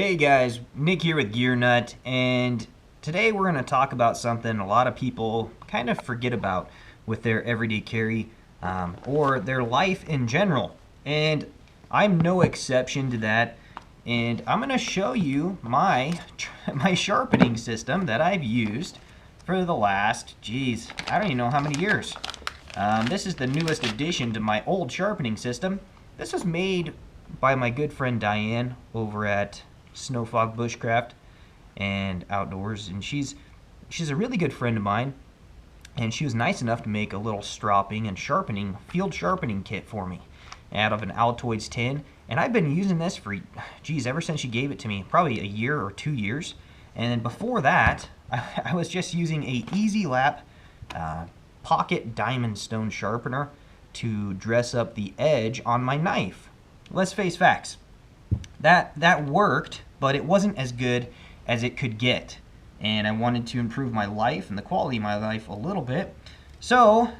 Hey guys, Nick here with Gear Nut, and today we're going to talk about something a lot of people kind of forget about with their everyday carry or their life in general. And I'm no exception to that. And I'm going to show you my sharpening system that I've used for the last, geez, I don't even know how many years. This is the newest addition to my old sharpening system. This was made by my good friend Diane over at Snowfog Bushcraft and Outdoors, and she's a really good friend of mine, and she was nice enough to make a little stropping and sharpening field sharpening kit for me out of an Altoids tin. And I've been using this for, geez, ever since she gave it to me, probably a year or 2 years. And then before that, I was just using a Easy Lap pocket diamond stone sharpener to dress up the edge on my knife. Let's face facts. That worked, but it wasn't as good as it could get. And I wanted to improve my life and the quality of my life a little bit. So,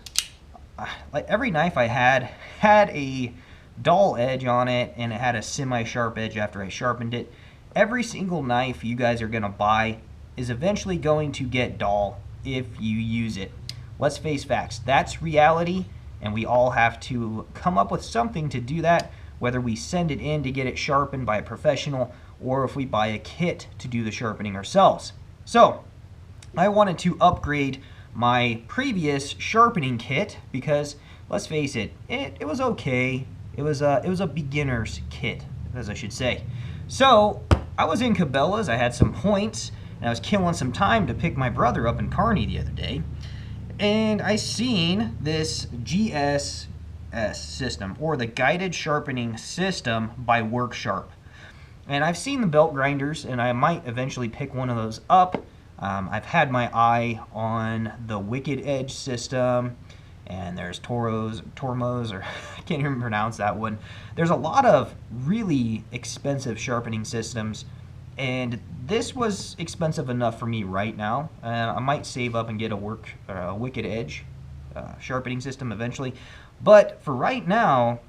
like every knife I had a dull edge on it, and it had a semi-sharp edge after I sharpened it. Every single knife you guys are going to buy is eventually going to get dull if you use it. Let's face facts. That's reality, and we all have to come up with something to do that, whether we send it in to get it sharpened by a professional or if we buy a kit to do the sharpening ourselves. So, I wanted to upgrade my previous sharpening kit because, let's face it, it was okay. It was a beginner's kit, as I should say. So, I was in Cabela's, I had some points, and I was killing some time to pick my brother up in Kearney the other day. And I seen this GSS system, or the Guided Sharpening System by WorkSharp. And I've seen the belt grinders, and I might eventually pick one of those up. I've had my eye on the Wicked Edge system, and there's Tormos, or I can't even pronounce that one. There's a lot of really expensive sharpening systems, and this was expensive enough for me right now. I might save up and get a Wicked Edge sharpening system eventually. But for right now,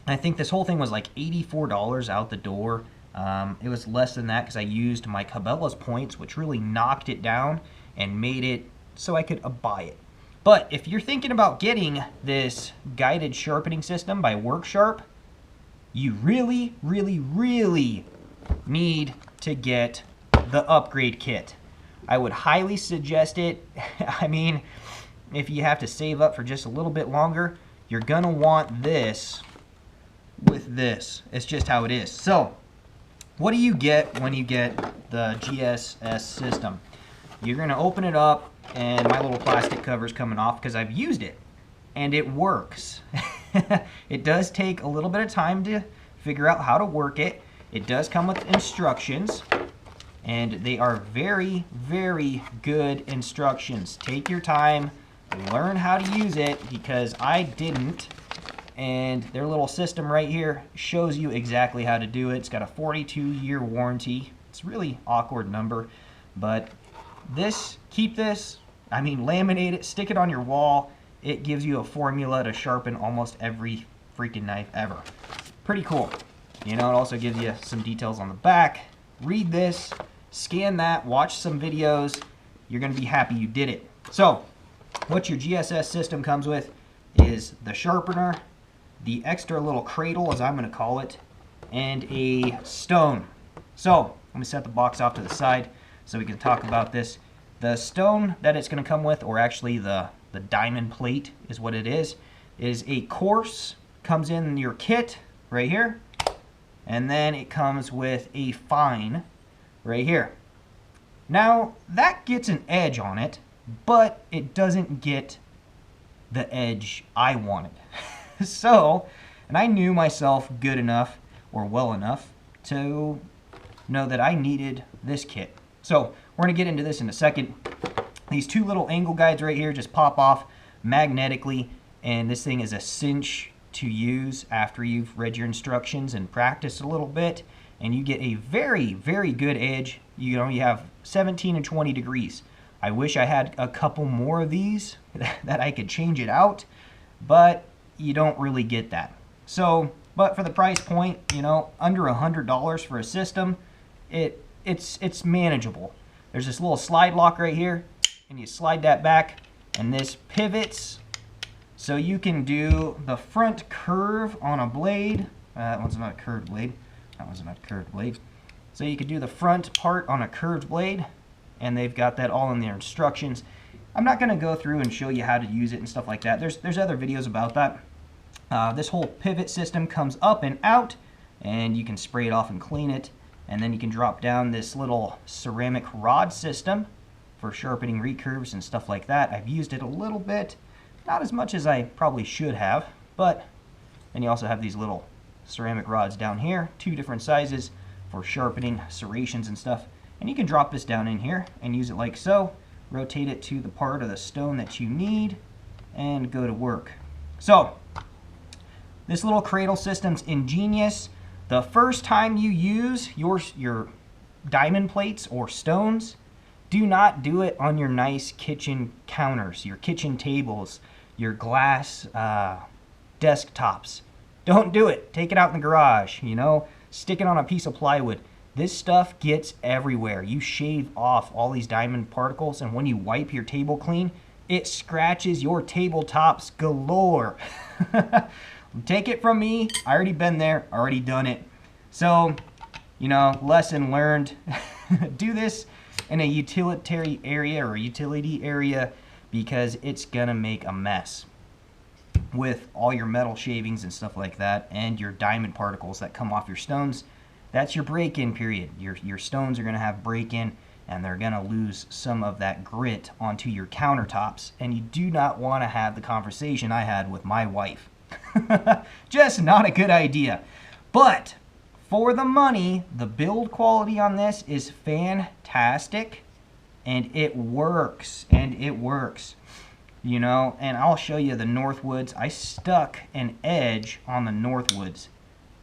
I think this whole thing was like $84 out the door. It was less than that because I used my Cabela's points, which really knocked it down and made it so I could buy it. But if you're thinking about getting this guided sharpening system by WorkSharp, you really, really, really need to get the upgrade kit. I would highly suggest it. I mean, if you have to save up for just a little bit longer, you're gonna want this with this. It's just how it is. So, what do you get when you get the GSS system? You're gonna open it up, and my little plastic cover's coming off because I've used it, and it works. It does take a little bit of time to figure out how to work it. It does come with instructions, and they are very, very good instructions. Take your time, learn how to use it, because I didn't. And their little system right here shows you exactly how to do it. It's got a 42-year warranty. It's a really awkward number, but keep this, laminate it, stick it on your wall. It gives you a formula to sharpen almost every freaking knife ever. Pretty cool. You know, it also gives you some details on the back. Read this, scan that, watch some videos. You're going to be happy you did it. So, what your GSS system comes with is the sharpener, the extra little cradle, as I'm going to call it, and a stone. So, let me set the box off to the side so we can talk about this. The stone that it's going to come with, or actually the diamond plate is what it is a coarse, comes in your kit right here, and then it comes with a fine right here. Now, that gets an edge on it, but it doesn't get the edge I wanted. So, and I knew myself good enough, or well enough, to know that I needed this kit. So, we're going to get into this in a second. These two little angle guides right here just pop off magnetically, and this thing is a cinch to use after you've read your instructions and practiced a little bit, and you get a very, very good edge. You have 17 and 20 degrees. I wish I had a couple more of these that I could change it out, but you don't really get that. So, but for the price point, under $100 for a system, it's manageable. There's this little slide lock right here, and you slide that back, and this pivots so you can do the front curve on a blade. That one's not a curved blade. That one's not a curved blade. So you could do the front part on a curved blade, and they've got that all in their instructions. I'm not going to go through and show you how to use it and stuff like that. There's other videos about that. This whole pivot system comes up and out, and you can spray it off and clean it. And then you can drop down this little ceramic rod system for sharpening recurves and stuff like that. I've used it a little bit, not as much as I probably should have, but then you also have these little ceramic rods down here, 2 different sizes for sharpening serrations and stuff. And you can drop this down in here and use it like so, rotate it to the part of the stone that you need, and go to work. So this little cradle system's ingenious. The first time you use your diamond plates or stones, do not do it on your nice kitchen counters, your kitchen tables, your glass desktops. Don't do it. Take it out in the garage, you know, stick it on a piece of plywood. This stuff gets everywhere. You shave off all these diamond particles, and when you wipe your table clean, it scratches your tabletops galore. Take it from me. I already been there, already done it. So, you know, lesson learned. Do this in a utilitarian area or utility area, because it's gonna make a mess with all your metal shavings and stuff like that, and your diamond particles that come off your stones. That's your break-in period. Your stones are gonna have break-in, and they're gonna lose some of that grit onto your countertops, and you do not wanna have the conversation I had with my wife. Just not a good idea. But for the money, the build quality on this is fantastic, and it works, you know. And I'll show you the Northwoods. I stuck an edge on the Northwoods,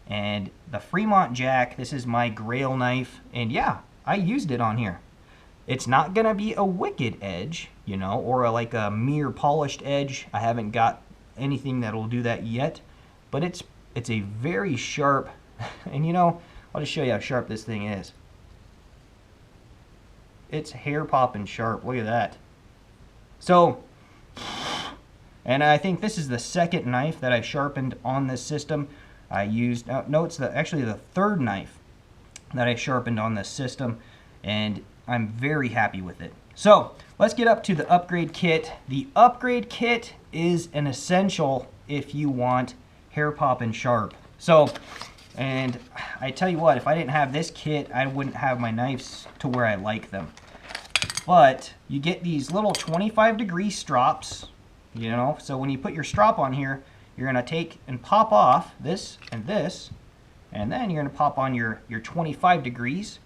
and the Fremont Jack, this is my Grail knife, and yeah, I used it on here. It's not gonna be a wicked edge, you know, or like a mere polished edge. I haven't got anything that'll do that yet, but it's a very sharp, and you know, I'll just show you how sharp this thing is. It's hair popping sharp. Look at that. So, and I think this is the second knife that I sharpened on this system. I used, no, it's actually the third knife that I sharpened on this system, and I'm very happy with it. So let's get up to the upgrade kit. The upgrade kit is an essential if you want hair popping sharp. So, and I tell you what, if I didn't have this kit, I wouldn't have my knives to where I like them. But you get these little 25-degree strops, you know, so when you put your strop on here, you're gonna take and pop off this, and then you're gonna pop on your 25 degrees.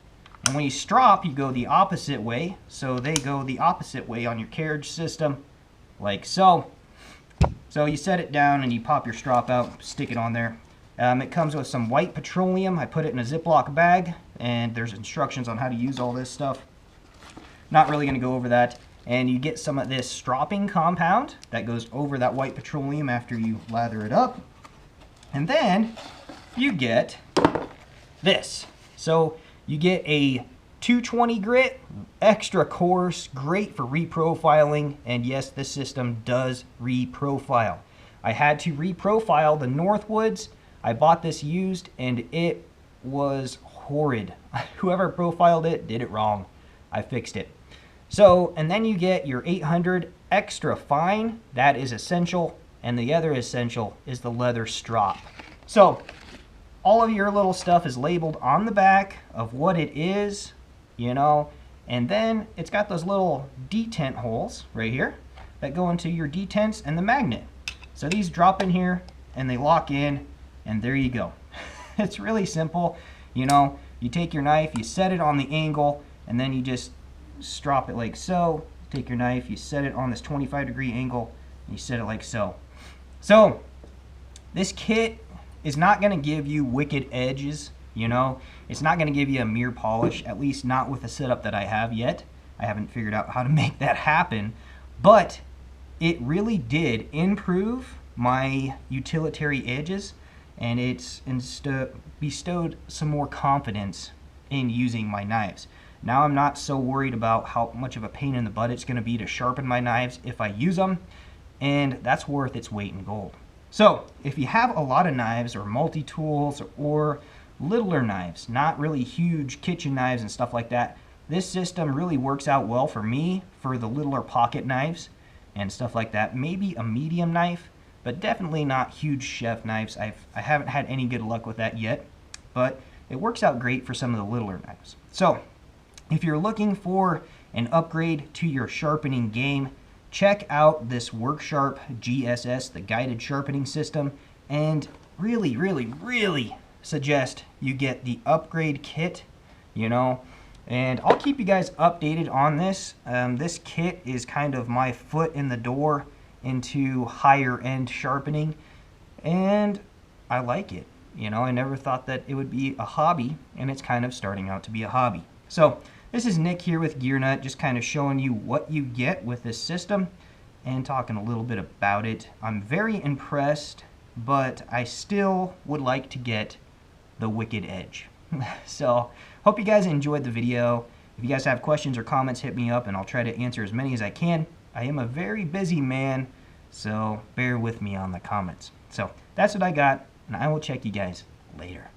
And when you strop, you go the opposite way. So they go the opposite way on your carriage system, like so. So you set it down and you pop your strop out, stick it on there. It comes with some white petroleum. I put it in a Ziploc bag, and there's instructions on how to use all this stuff. Not really going to go over that. And you get some of this stropping compound that goes over that white petroleum after you lather it up. And then you get this. So you get a 220 grit, extra coarse, great for reprofiling, and yes, this system does reprofile. I had to reprofile the Northwoods. I bought this used, and it was horrid. Whoever profiled it did it wrong. I fixed it. So, and then you get your 800 extra fine. That is essential, and the other essential is the leather strop. So all of your little stuff is labeled on the back of what it is, you know, and then it's got those little detent holes right here that go into your detents and the magnet. So these drop in here and they lock in, and there you go. It's really simple. You know, you take your knife, you set it on the angle, and then you just strop it like so. Take your knife, you set it on this 25-degree angle, and you set it like so. So this kit is not going to give you wicked edges, you know. It's not going to give you a mere polish, at least not with the setup that I have yet. I haven't figured out how to make that happen, but it really did improve my utilitarian edges, and it's bestowed some more confidence in using my knives. Now I'm not so worried about how much of a pain in the butt it's going to be to sharpen my knives if I use them, and that's worth its weight in gold. So if you have a lot of knives or multi-tools or littler knives, not really huge kitchen knives and stuff like that, this system really works out well for me for the littler pocket knives and stuff like that. Maybe a medium knife, but definitely not huge chef knives. I haven't had any good luck with that yet, but it works out great for some of the littler knives. So if you're looking for an upgrade to your sharpening game, check out this WorkSharp GSS, the guided sharpening system, and really, really, really suggest you get the upgrade kit, and I'll keep you guys updated on this. This kit is kind of my foot in the door into higher end sharpening, and I like it. I never thought that it would be a hobby, and it's kind of starting out to be a hobby. So this is Nick here with Gear Nut, just kind of showing you what you get with this system and talking a little bit about it. I'm very impressed, but I still would like to get the Wicked Edge. So hope you guys enjoyed the video. If you guys have questions or comments, hit me up and I'll try to answer as many as I can. I am a very busy man, so bear with me on the comments. So that's what I got, and I will check you guys later.